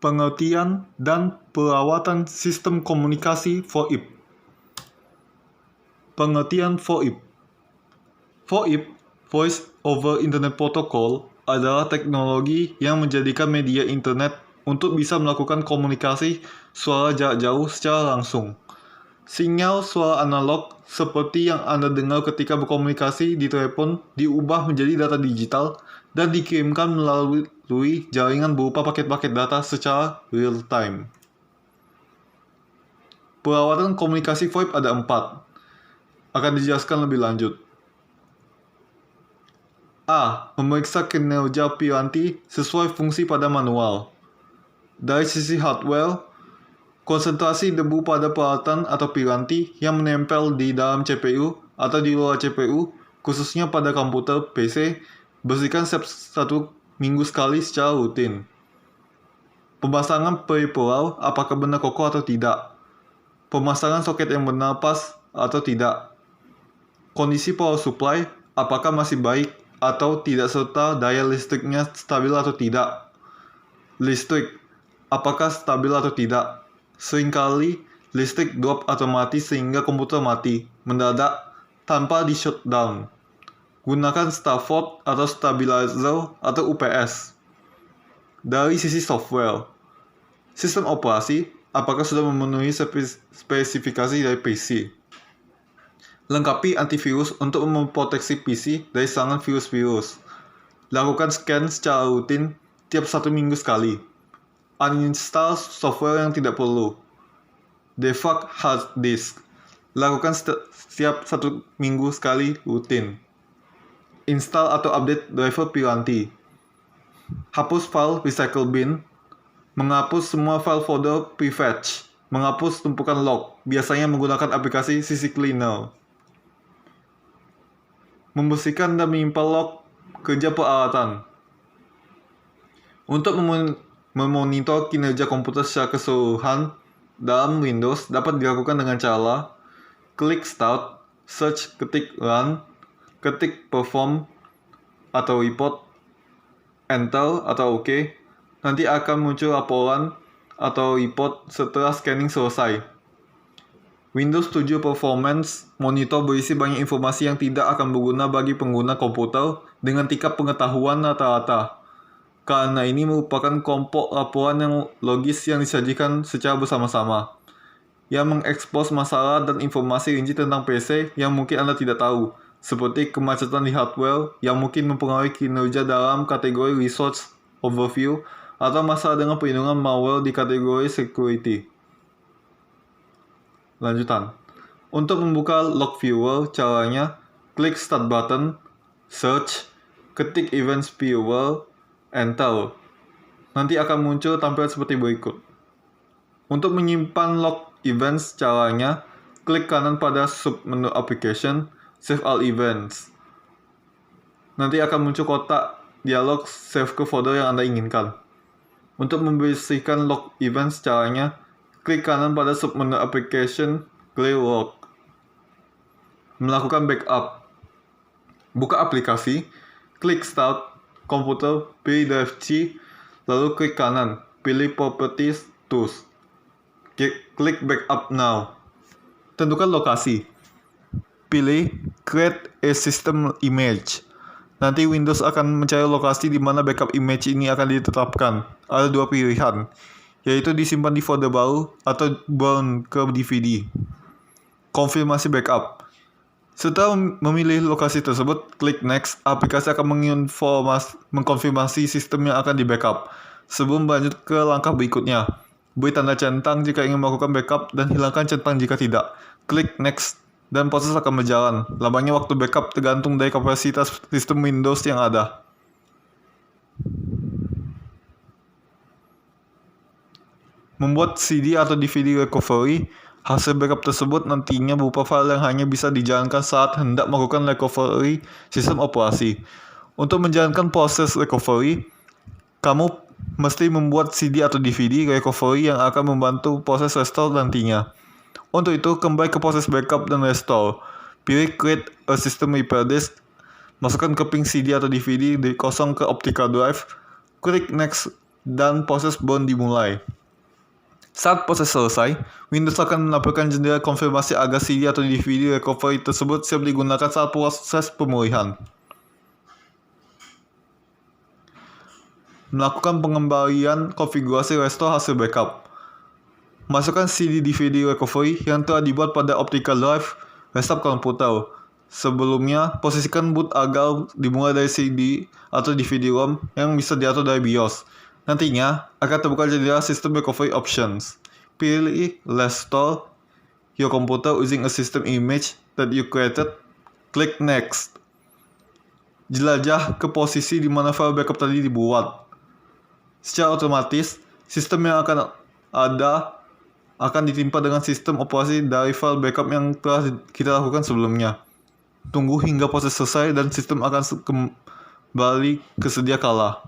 pengertian dan perawatan sistem komunikasi VoIP. Pengertian VoIP. VoIP, Voice over Internet Protocol, adalah teknologi yang menjadikan media internet untuk bisa melakukan komunikasi suara jarak jauh secara langsung. Sinyal suara analog seperti yang Anda dengar ketika berkomunikasi di telepon diubah menjadi data digital dan dikirimkan melalui jaringan berupa paket-paket data secara real time. Perawatan komunikasi VoIP ada 4. Akan dijelaskan lebih lanjut. A. Memeriksa kinerja piranti sesuai fungsi pada manual. Dari sisi hardware, konsentrasi debu pada peralatan atau piranti yang menempel di dalam CPU atau di luar CPU, khususnya pada komputer PC, bersihkan setiap 1 minggu sekali secara rutin. Pemasangan peripheral apakah benar kokoh atau tidak. Pemasangan soket yang benar pas atau tidak. Kondisi power supply apakah masih baik atau tidak serta daya listriknya stabil atau tidak. Listrik apakah stabil atau tidak. Seringkali listrik drop atau mati sehingga komputer mati mendadak tanpa di shutdown. Gunakan Starford atau stabilizer atau UPS. Dari sisi software, sistem operasi apakah sudah memenuhi spesifikasi dari PC. Lengkapi antivirus untuk memproteksi PC dari serangan virus-virus. Lakukan scan secara rutin tiap 1 minggu sekali. Uninstall software yang tidak perlu. Defrag hard disk. Lakukan setiap 1 minggu sekali rutin. Install atau update driver piranti. Hapus file recycle bin. Menghapus semua file folder prefetch. Menghapus tumpukan log, biasanya menggunakan aplikasi CC Cleaner. Membersihkan dan menyimpan log kerja peralatan. Untuk memonitor kinerja komputer secara keseluruhan dalam Windows dapat dilakukan dengan cara klik Start, search ketik Run, ketik Perform atau Report, Enter atau OK. Nanti akan muncul laporan atau report setelah scanning selesai. Windows 7 Performance Monitor berisi banyak informasi yang tidak akan berguna bagi pengguna komputer dengan tingkat pengetahuan rata-rata. Karena ini merupakan kelompok laporan yang logis yang disajikan secara bersama-sama, yang mengekspos masalah dan informasi rinci tentang PC yang mungkin Anda tidak tahu, seperti kemacetan di hardware yang mungkin mempengaruhi kinerja dalam kategori Resource Overview, atau masalah dengan perlindungan malware di kategori Security. Lanjutan. Untuk membuka log viewer, caranya klik Start button, search, ketik Events Viewer, Enter. Nanti akan muncul tampilan seperti berikut. Untuk menyimpan log events, caranya klik kanan pada submenu Application, Save All Events. Nanti akan muncul kotak dialog save ke folder yang Anda inginkan. Untuk membersihkan log events, caranya klik kanan pada submenu Application, Clear Log. Melakukan backup. Buka aplikasi, klik Start, Komputer, pilih Drive C, lalu klik kanan, pilih Properties, Tools. Klik Backup Now. Tentukan lokasi. Pilih Create a System Image. Nanti Windows akan mencari lokasi di mana backup image ini akan ditetapkan. Ada 2 pilihan, yaitu disimpan di folder baru atau burn ke DVD. Konfirmasi backup. Setelah memilih lokasi tersebut, klik Next. Aplikasi akan mengkonfirmasi sistem yang akan di backup. Sebelum berlanjut ke langkah berikutnya, beri tanda centang jika ingin melakukan backup dan hilangkan centang jika tidak. Klik Next dan proses akan berjalan. Lamanya waktu backup tergantung dari kapasitas sistem Windows yang ada. Membuat CD atau DVD recovery. Hasil backup tersebut nantinya berupa file yang hanya bisa dijalankan saat hendak melakukan recovery sistem operasi. Untuk menjalankan proses recovery, kamu mesti membuat CD atau DVD recovery yang akan membantu proses restore nantinya. Untuk itu, kembali ke proses backup dan restore. Pilih Create a System Repair Disk. Masukkan keping CD atau DVD kosong ke optical drive. Klik Next dan proses baru dimulai. Saat proses selesai, Windows akan menampilkan jendela konfirmasi agar CD atau DVD recovery tersebut siap digunakan saat proses pemulihan. Melakukan pengembalian konfigurasi restore hasil backup. Masukkan CD DVD recovery yang telah dibuat pada optical drive desktop komputer. Sebelumnya, posisikan boot agar dimulai dari CD atau DVD-ROM yang bisa diatur dari BIOS. Nantinya, akan terbuka jendela System Recovery Options. Pilih Restore your computer using a system image that you created. Klik Next. Jelajah ke posisi di mana file backup tadi dibuat. Secara otomatis, sistem yang akan ditimpa dengan sistem operasi dari file backup yang telah kita lakukan sebelumnya. Tunggu hingga proses selesai dan sistem akan kembali ke sedia kala.